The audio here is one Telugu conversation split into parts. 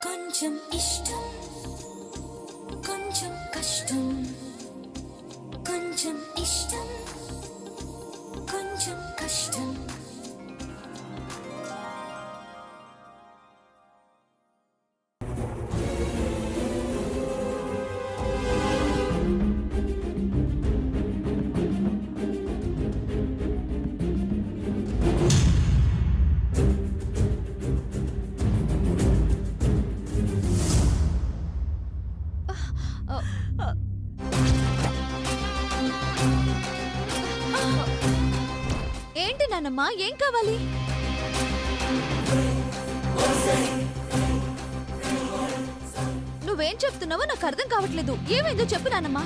కొంచెం ఇష్టం కొంచెం కష్టం కొంచెం ఇష్టం కొంచెం కష్టం ఏంటి నాన్నమ్మా, ఏం కావాలి? నువ్వేం చెప్తున్నావో నాకు అర్థం కావట్లేదు. ఏమైందో చెప్పు నాన్నమ్మా.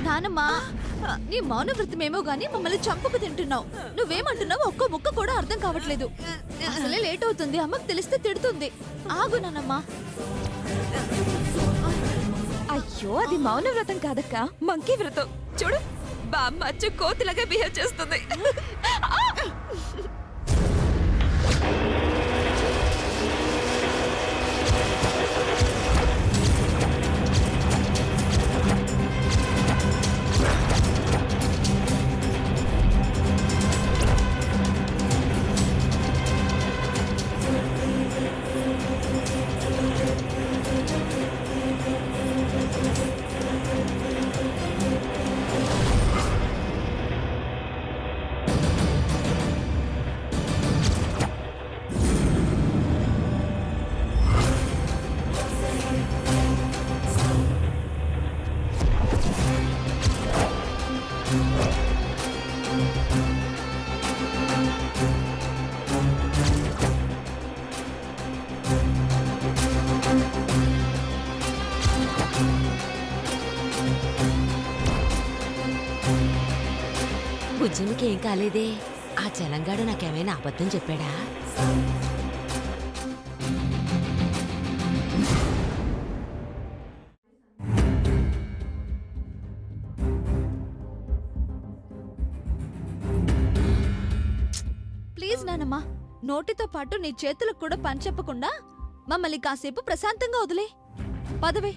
నానమ్మా, నీ మౌనవ్రతమేమో గానీ మమ్మల్ని చంపుకు తింటున్నావు. నువ్వేమంటున్నావు ఒక్క ముక్క కూడా అర్థం కావట్లేదు. అసలే లేట్ అవుతుంది, అమ్మకు తెలిస్తే తిడుతుంది. ఆగు నానమ్మా. అయ్యో, అది మౌనవ్రతం కాదక్క, మంకీ వ్రతం. చూడు, బామ్మ అచ్చు కోతిలాగా బిహేవ్ చేస్తుంది. బుజ్జిమికి ఏం కాలేదే? ఆ చలంగాడు నాకేమైనా అబద్ధం చెప్పాడా? ప్లీజ్ నానమ్మా, నోటితో పాటు నీ చేతులకు కూడా పని చెప్పకుండా మమ్మల్ని కాసేపు ప్రశాంతంగా వదిలే. పదవే.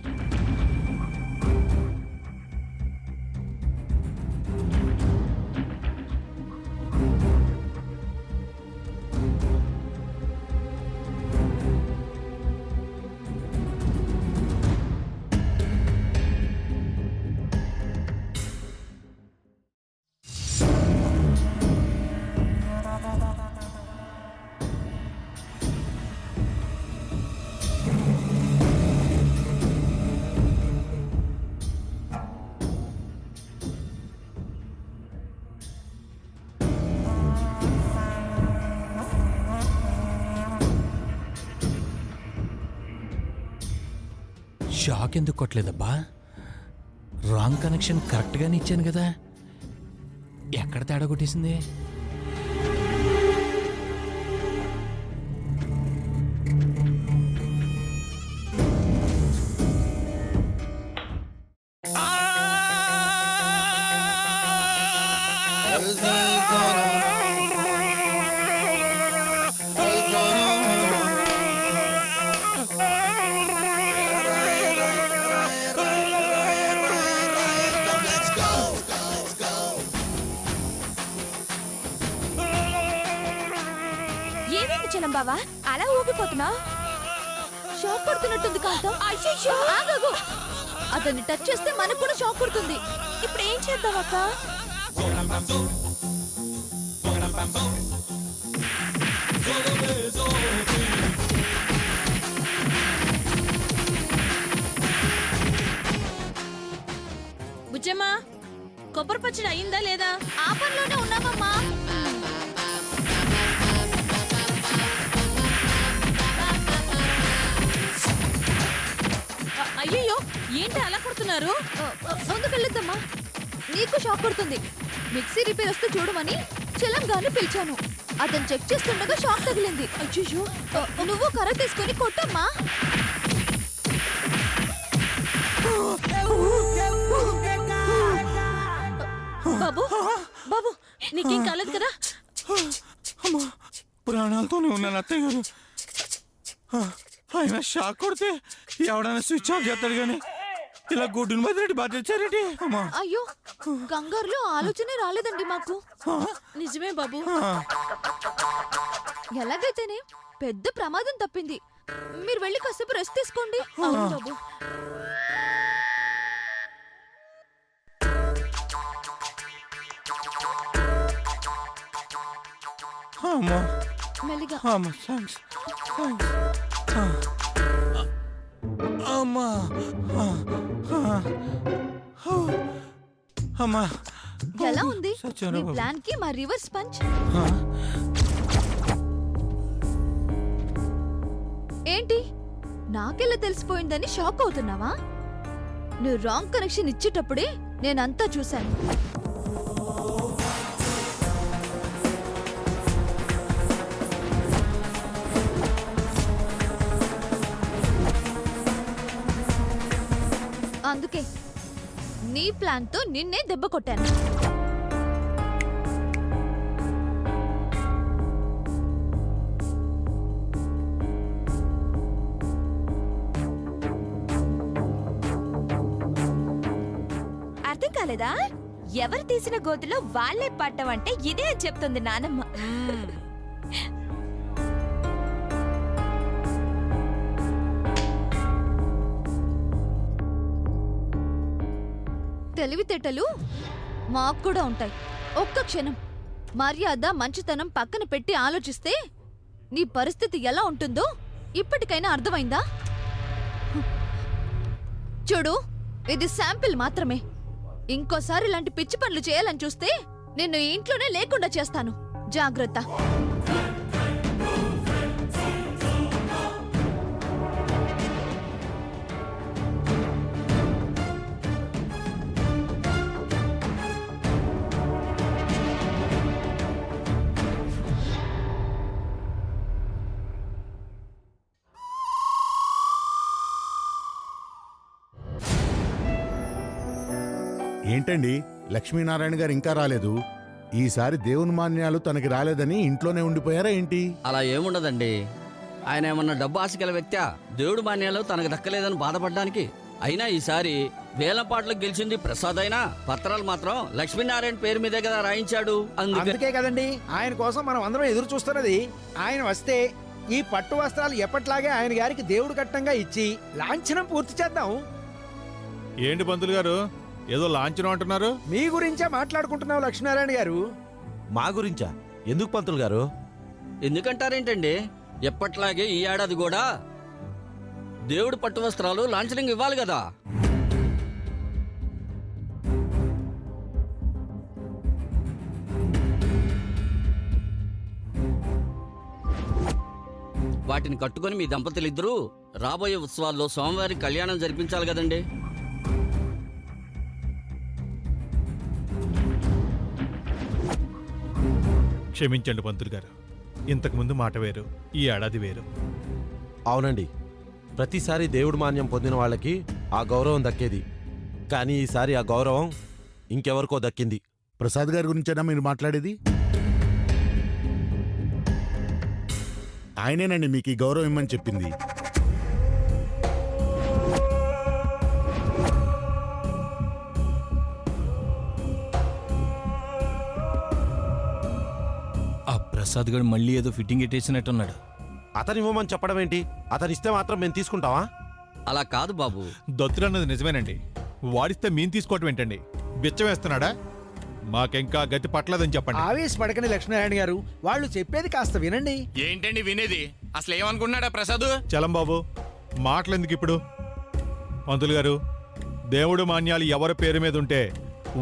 షాక్ ఎందుకు కొట్టలేదబ్బా? రాంగ్ కనెక్షన్ కరెక్ట్గానే ఇచ్చాను కదా, ఎక్కడ తేడా కొట్టేసింది? బావా, అలా ఊగిపోతున్నావు? షాక్ కొడుతున్నట్టుంది కాంతం. ఆగు. అతన్ని టచ్ చేస్తే మనకు కూడా షాక్ కొడుతుంది. ఇప్పుడు ఏం చేద్దాం అక్క? బుజ్జమ్మా, కొబ్బరి పచ్చడి అయిందా లేదా? ఆ పనిలోనే ఉన్నామమ్మా. అయ్యో, ఏంటి అలా కొడుతున్నారు? ముందుకెళ్ళొద్దమ్మా, నీకు షాక్ కొడుతుంది. మిక్సీ రిపేర్ వస్తే చూడమని చలంగాన్ని పిలిచాను. అతను చెక్ చేస్తుండగా షాక్ తగిలింది. అయ్యో, నువ్వు కర్ర తీసుకొని కొట్టమ్మా. బాబు బాబు నీకేం కాలేదు కదా? అమ్మా ప్రాణాలతోనే ఉన్నాను అత్తయ్య గారు. ఆయన షాక్ కొడితే ఎవడైనా స్విచ్ ఆఫ్ చేస్తాడు కానీ ఇలా గుడ్డుని బదిరెడ్డి బాధ్యచ్చారేంటి అమ్మా? అయ్యో కంగారులో ఆలోచనే రాలేదండి మాకు. నిజమే బాబు. ఎలాగైతేనే పెద్ద ప్రమాదం తప్పింది. మీరు వెళ్ళి కాసేపు రెస్ట్ తీసుకోండి. అవును బాబు. అమ్మా మెల్లిగా. అమ్మా థ్యాంక్స్ అమ్మా అమ్మా ఎలా ఉంది సత్యారా మీ బాబు. ప్లాన్ కి మా రివర్స్ పంచ్? ఏంటి నాకెలా తెలిసిపోయిందని షాక్ అవుతున్నావా? నువ్వు రాంగ్ కనెక్షన్ ఇచ్చేటప్పుడే నేనంతా చూశాను. అందుకే నీ ప్లాన్ తో నిన్నే దెబ్బ కొట్టాను. అర్థం కాలేదా? ఎవరు తీసిన గోతులో వాళ్ళే పట్టం అంటే ఇదే అని చెప్తుంది నానమ్మ. తెలివితేటలు మాకు కూడా ఉంటాయి. ఒక్క క్షణం మర్యాద మంచితనం పక్కన పెట్టి ఆలోచిస్తే నీ పరిస్థితి ఎలా ఉంటుందో ఇప్పటికైనా అర్థమైందా? చూడు, ఇది శాంపిల్ మాత్రమే. ఇంకోసారి ఇలాంటి పిచ్చి పనులు చేయాలని చూస్తే నిన్ను ఈ ఇంట్లోనే లేకుండా చేస్తాను. జాగ్రత్త. ఏంటండి లక్ష్మీనారాయణ గారు ఇంకా రాలేదు? ఈసారి దేవుని మాన్యాలు తనకి రాలేదని ఇంట్లోనే ఉండిపోయారా ఏంటి? అలా ఏముండదండి. ఆయన ఏమన్నా డబ్బు ఆశ గల వ్యక్తి? దేవుడు మాన్యాలు తనకు దక్కలేదని బాధపడడానికి. అయినా ఈసారి వేలంపాట్లకు గెలిచింది ప్రసాద్ అయినా పత్రాలు మాత్రం లక్ష్మీనారాయణ పేరు మీదే కదా రాయించాడు. అందుకే కదండి ఆయన కోసం మనం అందరం ఎదురు చూస్తున్నది. ఆయన వస్తే ఈ పట్టు వస్త్రాలు ఎప్పట్లాగే ఆయన గారికి దేవుడు కట్టంగా ఇచ్చి లాంఛనం పూర్తి చేద్దాం. ఏంటి పంతులు గారు ఏదో లాంఛనం అంటున్నారు? మీ గురించే మాట్లాడుకుంటున్నాం లక్ష్మీనారాయణ గారు. మా గురించా? ఎందుకు పంతులు గారు? ఎందుకంటారేంటండి, ఎప్పట్లాగే ఈ ఏడాది కూడా దేవుడు పట్టు వస్త్రాలు లాంఛనంగా ఇవ్వాలి కదా. వాటిని కట్టుకొని మీ దంపతులిద్దరూ రాబోయే ఉత్సవాల్లో స్వామివారి కళ్యాణం జరిపించాలి కదండి. క్షమించండి పంతులు గారు, ఇంతకుముందు మాట వేరు, ఈ ఏడాది వేరు. అవునండి, ప్రతిసారి దేవుడు మాన్యం పొందిన వాళ్ళకి ఆ గౌరవం దక్కేది. కానీ ఈసారి ఆ గౌరవం ఇంకెవరికో దక్కింది. ప్రసాద్ గారి గురించేనా మీరు మాట్లాడేది? ఆయనేనండి మీకు ఈ గౌరవం ఇమ్మని చెప్పింది. ప్రసాద్ గడు మళ్ళీ ఏదో ఫిట్టింగ్ ఎట్టేసినట్టున్నాడు. అతను ఇవ్వమని చెప్పడం ఏంటి? అతను ఇస్తే మాత్రం మేము తీసుకుంటావా? అలా కాదు బాబు. దొత్తులన్నది నిజమేనండి, వాడిస్తే మేము తీసుకోవటం ఏంటండి? బిచ్చం వేస్తున్నాడా? మాకింకా గతి పట్టలేదని చెప్పండి. ఆవేశపడకని లక్ష్మీనారాయణ గారు, వాళ్ళు చెప్పేది కాస్త వినండి. ఏంటండి వినేది? అసలు ఏమనుకున్నాడా ప్రసాద్? చలం బాబు, మాటలెందుకు ఇప్పుడు? పంతులు గారు, దేవుడు మాన్యాలు ఎవరి పేరు మీద ఉంటే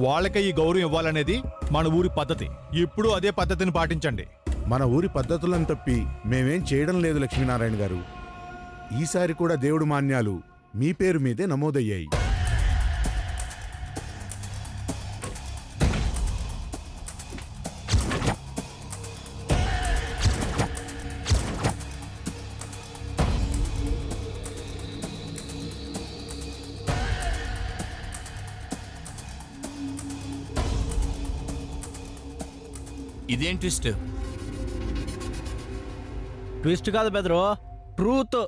వాళ్ళకే ఈ గౌరవం ఇవ్వాలనేది మన ఊరి పద్ధతి. ఇప్పుడు అదే పద్ధతిని పాటించండి. మన ఊరి పద్ధతులను తప్పి మేమేం చేయడం లేదు లక్ష్మీనారాయణ గారు. ఈసారి కూడా దేవుడు మాన్యాలు మీ పేరు మీదే నమోదయ్యాయి. ఇదేం ట్విస్ట్? ట్విస్ట్ కాదు బెదరు, ట్రూత్.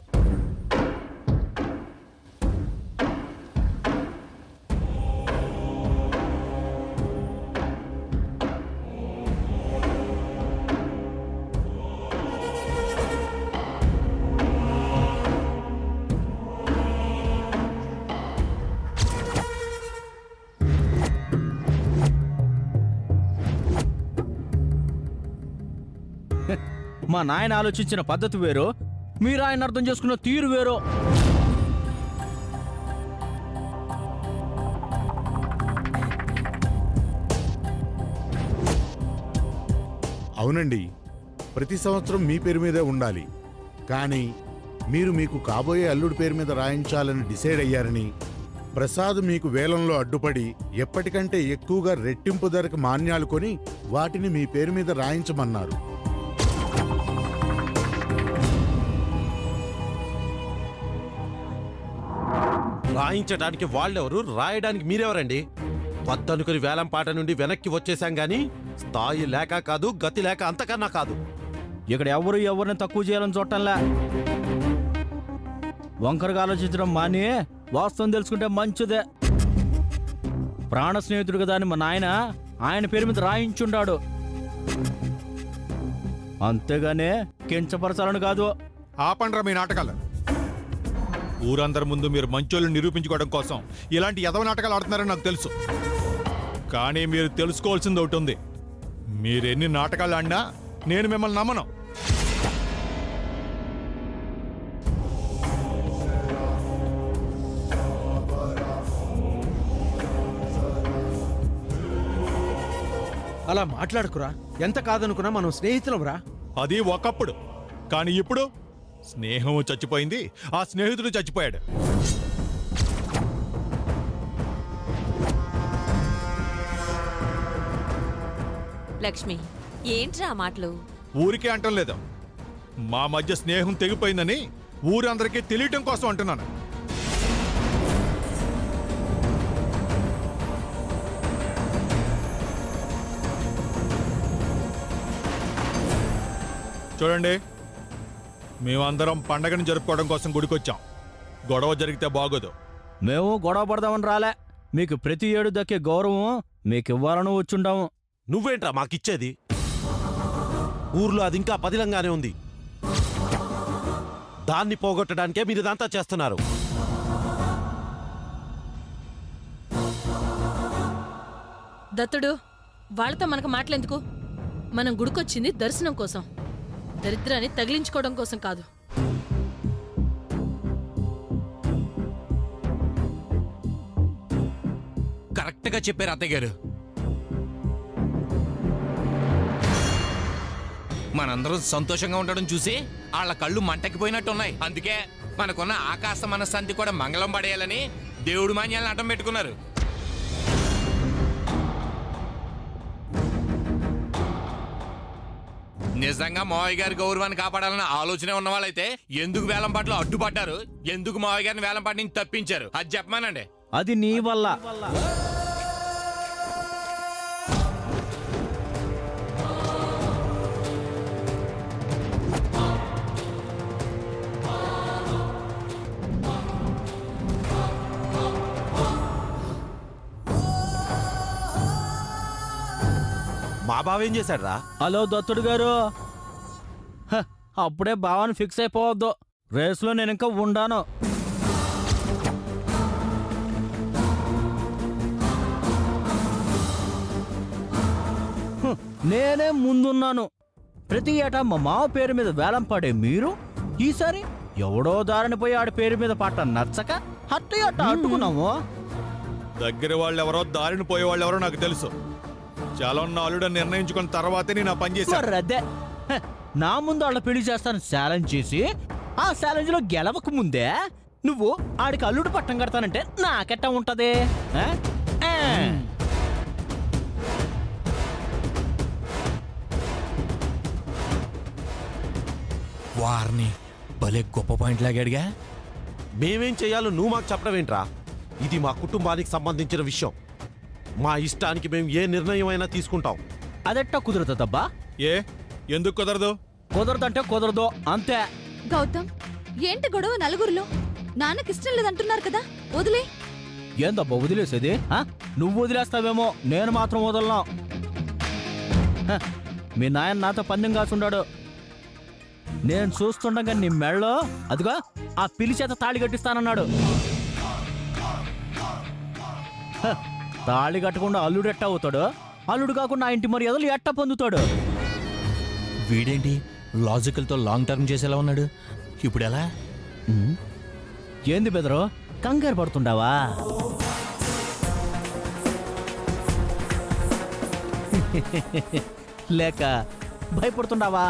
మా నాయన ఆలోచించిన పద్ధతి వేరు, మీరు ఆయన అర్థం చేసుకున్న తీరు వేరు. అవునండి, ప్రతి సంవత్సరం మీ పేరు మీదే ఉండాలి. కానీ మీరు మీకు కాబోయే అల్లుడి పేరు మీద రాయించాలని డిసైడ్ అయ్యారని ప్రసాద్ మీకు వేలంలో అడ్డుపడి ఎప్పటికంటే ఎక్కువగా రెట్టింపు ధరకు మాన్యాలు కొని వాటిని మీ పేరు మీద రాయించమన్నారు. రాయించడానికి వాళ్ళెవరు, రాయడానికి మీరెవరండి? వద్దనుకుని వేలం పాట నుండి వెనక్కి వచ్చేసాం గాని స్థాయి లేక కాదు, గతి లేక అంతకన్నా కాదు. ఇక్కడ ఎవరిని తక్కువ చేయాలని చూడటంలే. వంకరగా ఆలోచించడం మాని వాస్తవం తెలుసుకుంటే మంచిదే. ప్రాణ స్నేహితుడు కదా అని మా నాయన ఆయన పేరు మీద రాయించుండాడు, అంతేగానే కించపరచాలని కాదు. ఆపండ్రా మీ నాటకాలు. ఊరందరి ముందు మీరు మంచోళ్ళు నిరూపించుకోవడం కోసం ఇలాంటి ఎదవ నాటకాలు ఆడుతున్నారని నాకు తెలుసు. కానీ మీరు తెలుసుకోవాల్సింది ఒకటి ఉంది, మీరెన్ని నాటకాలు ఆడినా నేను మిమ్మల్ని నమ్మను. అలా మాట్లాడుకురా. ఎంత కాదనుకున్నా మనం స్నేహితులవురా. అది ఒకప్పుడు, కానీ ఇప్పుడు స్నేహం చచ్చిపోయింది, ఆ స్నేహితుడు చచ్చిపోయాడు. లక్ష్మి, ఏంట్రా ఆ మాటలు? ఊరికే అంటం లేదు, మా మధ్య స్నేహం తెగిపోయిందని ఊరందరికీ తెలియటం కోసం అంటున్నాను. చూడండి, మేమందరం పండగని జరుపుకోవడం కోసం గుడికొచ్చాం. గొడవ జరిగితే బాగోదు. మేము గొడవ పడదామని రాలే, మీకు ప్రతి ఏడు దక్కే గౌరవం మీకు ఇవ్వాలని వచ్చుండాము. నువ్వేంట్రా మాకిచ్చేది? ఊర్లో అది ఇంకా పదిలంగానే ఉంది. దాన్ని పోగొట్టడానికే మీరు ఇదంతా చేస్తున్నారు. దత్తుడు, వాళ్ళతో మనకు మాటలెందుకు? మనం గుడికొచ్చింది దర్శనం కోసం, దరిద్రాన్ని తగిలించుకోవడం కోసం కాదు. కరెక్ట్గా చెప్పారు అత్తయ్య గారు. మనందరం సంతోషంగా ఉండడం చూసి వాళ్ళ కళ్ళు మంటకిపోయినట్టున్నాయి. అందుకే మనకున్న ఆకాశ మనశ్శాంతి కూడా మంగళం పడేయాలని దేవుడు మాన్యాలను అడ్డం పెట్టుకున్నారు. నిజంగా మావయ్య గారి గౌరవాన్ని కాపాడాలన్న ఆలోచన ఉన్న వాళ్ళైతే ఎందుకు వేలంపాట్లో అడ్డుపడ్డారు, ఎందుకు మావయ్య గారిని వేలంపాటి నుంచి తప్పించారు, అది చెప్పమానండి. అది నీ వల్ల. మా బావేం చేశాడ్రా? హలో దత్తుడు గారు, అప్పుడే భావాన్ని ఫిక్స్ అయిపోవద్దు. రేసులో నేను ఇంకా ఉండాను. నేనే ముందున్నాను. ప్రతి ఏటా మా మావ పేరు మీద వేలం పాడే మీరు ఈసారి ఎవడో దారిని పోయి ఆడి పేరు మీద పాట నచ్చక హట్టు అట్టుకున్నాము. దగ్గర వాళ్ళెవరో దారిని పోయే వాళ్ళెవరో నాకు తెలుసు. చాలా అల్లుడు నిర్ణయించుకున్న తర్వాతే నేను ఆ పని చేశాను. అదే నా ముందు వాళ్ళ పెళ్లి చేస్తాను ఛాలెంజ్ చేసి, ఆ ఛాలెంజ్ లో గెలవక ముందే నువ్వు ఆడికి అల్లుడు పట్టం కడతానంటే నాకెట్టా ఉంటది? వారిని భలే గొప్ప పాయింట్ లాగాడుగా. మేమేం చెయ్యాలో నువ్వు మాకు చెప్పడం ఏంట్రా? ఇది మా కుటుంబానికి సంబంధించిన విషయం. మా ఇష్టానికి మేము ఏ నిర్ణయం అయినా తీసుకుంటాం. అదెట్టా కుదురుతుందబ్బా? ఏ ఎందుకు కుదరదు? కుదరదంటే కుదరదు అంతే. గౌతమ్, ఏంటి గొడవ నలుగురిలో? నాన్నకిష్టం లేదంటున్నారు కదా, వదిలే. ఏందబ్బా వదిలేసేది? నువ్వు వదిలేస్తావేమో, నేను మాత్రం వదలను. హ, మీ నాయన నాతో పందెం కాసుండాడు. నేను చూస్తుండగా నీ మెళ్ళో అదిగా ఆ పిలిచేత తాళి కట్టిస్తానన్నాడు. హ, తాళి కట్టకుండా అల్లుడు ఎట్టా అవుతాడు? అల్లుడు కాకుండా ఆ ఇంటి మర్యాదలు ఎట్టా పొందుతాడు? వీడేంటి లాజికల్తో లాంగ్ టర్మ్ చేసేలా ఉన్నాడు? ఇప్పుడు ఎలా? ఏంది బెదరు, కంగారు పడుతుండావా? లేక భయపడుతుండావా?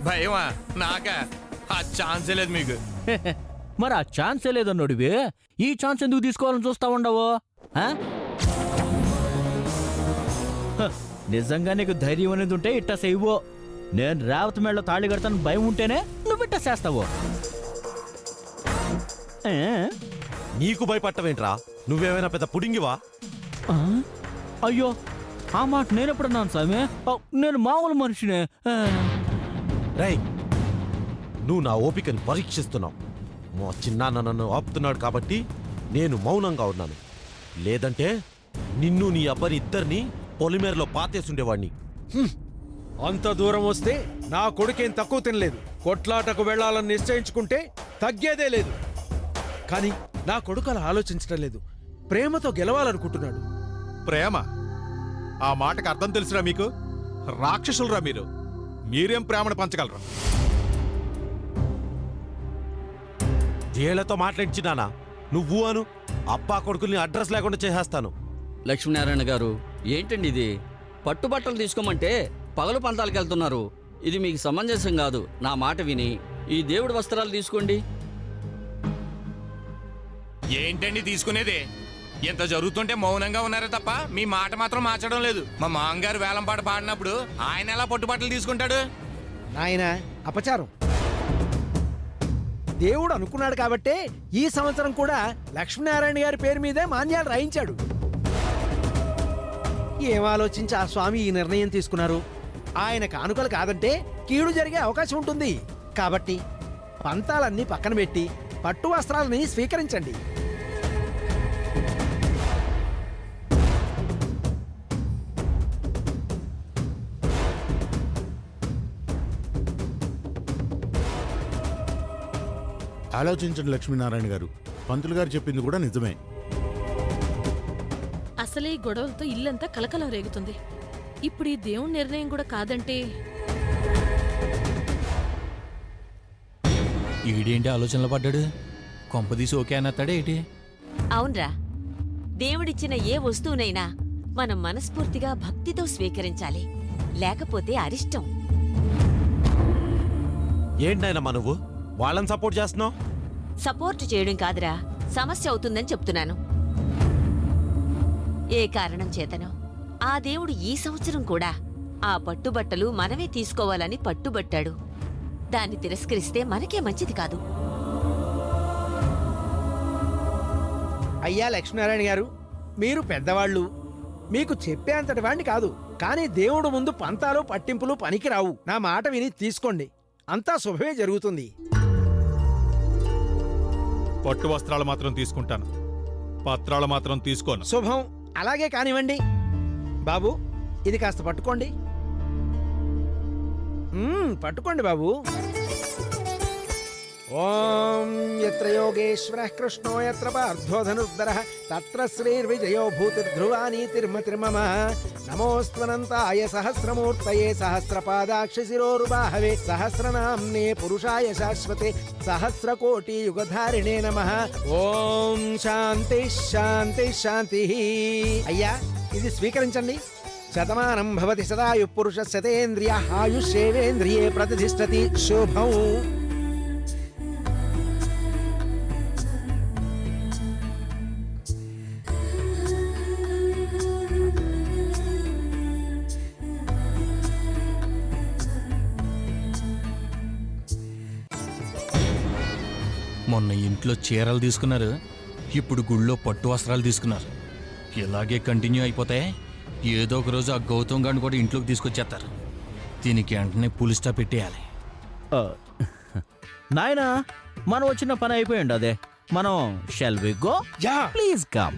భయమా? నాకా? ఆ ఛాన్సే లేదు మీకు. మరి ఆ ఛాన్సే లేదన్నోడివి ఈ ఛాన్స్ ఎందుకు తీసుకోవాలని చూస్తా ఉండవు? నిజంగా నీకు ధైర్యం అనేది ఉంటే ఇట్టా చేయవు. నేను రేవతి మేళ్ళ తాళి కడతాను భయం ఉంటేనే నువ్వు ఇట్టా చేస్తావు. నీకు భయపట్టవేంట్రా? నువ్వేమైనా పెద్ద పుడింగివా? అయ్యో, ఆ మాట నేనెప్పుడన్నాను స్వామి? నేను మామూలు మనిషినే. రై, నువ్వు నా ఓపికని పరీక్షిస్తున్నావు. మా చిన్నాన్న నన్ను ఆపుతున్నాడు కాబట్టి నేను మౌనంగా ఉన్నాను. లేదంటే నిన్ను నీ అబ్బని ఇద్దరిని పొలిమేరలో పాతేసుండేవాణ్ణి. అంత దూరం వస్తే నా కొడుకేం తక్కువ తినలేదు. కొట్లాటకు వెళ్లాలని నిశ్చయించుకుంటే తగ్గేదే లేదు. కానీ నా కొడుకు అలా ఆలోచించటం లేదు. ప్రేమతో గెలవాలనుకుంటున్నాడు. ప్రేమ? ఆ మాటకు అర్థం తెలుసురా మీకు? రాక్షసులరా మీరు. మీరేం ప్రేమను పంచగలరా? వీళ్లతో మాట్లాడించినానా? నువ్వు అను, అప్పా కొడుకుల్ని అడ్రస్ లేకుండా చేసేస్తాను. లక్ష్మీనారాయణ గారు, ఏంటండి ఇది? పట్టుబట్టలు తీసుకోమంటే పగలు పంతాలకు వెళ్తున్నారు. ఇది మీకు సమంజసం కాదు. నా మాట విని ఈ దేవుడి వస్త్రాలు తీసుకోండి. ఏంటండి తీసుకునేది? ఇంత జరుగుతుంటే మౌనంగా ఉన్నారే తప్ప మీ మాట మాత్రం మార్చడం లేదు. మా మామగారు వేలంపాట పాడినప్పుడు ఆయన ఎలా పట్టుబట్టలు తీసుకుంటాడు? నాయన అపచారం. దేవుడు అనుకున్నాడు కాబట్టే ఈ సంవత్సరం కూడా లక్ష్మీనారాయణ గారి పేరు మీదే మాన్యాలు రాయించాడు. ఏం ఆలోచించి ఆ స్వామి ఈ నిర్ణయం తీసుకున్నారు? ఆయన కానుకలు కాదంటే కీడు జరిగే అవకాశం ఉంటుంది. కాబట్టి పంతాలన్నీ పక్కన పెట్టి పట్టు వస్త్రాలని స్వీకరించండి. ఆలోచించండి లక్ష్మీనారాయణ గారు. పంతులు గారు చెప్పింది కూడా నిజమే. అసలే ఈ గొడవలతో ఇల్లంతా కలకలం రేగుతుంది. ఇప్పుడు ఈ దేవుని నిర్ణయం కూడా కాదంటే ఈడేంటి ఆలోచనలో పడ్డాడు? కొంపదీసి ఓకే అన్నత్తాడే ఏంటి? అవునరా, దేవుడిచ్చిన ఏ వస్తువునైనా మనం మనస్ఫూర్తిగా భక్తితో స్వీకరించాలి. లేకపోతే అరిష్టం. ఏంటైనా నువ్వు వాళ్ళని సపోర్ట్ చేస్తున్నావు? సపోర్ట్ చేయడం కాదురా, సమస్య అవుతుందని చెప్తున్నాను. ఏ కారణం చేతనో ఆ దేవుడు ఈ సంవత్సరం కూడా ఆ పట్టుబట్టలు మనమే తీసుకోవాలని పట్టుబట్టాడు. దాన్ని తిరస్కరిస్తే మనకే మంచిది కాదు. అయ్యా లక్ష్మీనారాయణ గారు, మీరు పెద్దవాళ్ళు, మీకు చెప్పే అంతటి వాడిని కాదు. కానీ దేవుడు ముందు పంతాలు పట్టింపులు పనికిరావు. నా మాట విని తీసుకోండి, అంతా శుభమే జరుగుతుంది. పట్టు వస్త్రాలు మాత్రం తీసుకుంటాను, పత్రాలు మాత్రం తీసుకోను. శుభం, అలాగే కానివ్వండి. బాబు, ఇది కాస్త పట్టుకోండి. పట్టుకోండి బాబు. ఓం యత్ర యోగేశ్వరః కృష్ణో యత్ర పార్థో ధనుర్ధరః తత్ర శ్రీర్విజయో భూతిర్ధ్రువానీతిర్మతిర్మమ. నమోస్త్వనంతాయ సహస్రమూర్తయే సహస్రపాదాక్ష శిరోరుబాహవే సహస్రనామ్నే పురుషాయ శాశ్వతే సహస్రకోటి యుగధారిణే నమః. ఓం శాంతి శాంతి శాంతి. అయ్యా, ఇది స్వీకరించండి. శతమానం భవతి సదాయు పురుష శతేంద్రియ ఆయుష్యేవేంద్రియే ప్రతిష్టతి. శుభం. మొన్న ఇంట్లో చీరలు తీసుకున్నారు, ఇప్పుడు గుళ్ళో పట్టు వస్త్రాలు తీసుకున్నారు. ఇలాగే కంటిన్యూ అయిపోతే ఏదో ఒక రోజు ఆ గౌతమ్ గారిని కూడా ఇంట్లోకి తీసుకొచ్చేస్తారు. దీనికి వెంటనే పులి స్టాప్ పెట్టేయాలి. నాయనా, మనం వచ్చిన పని అయిపోయింది. అదే మనం shall we go? Yeah please come.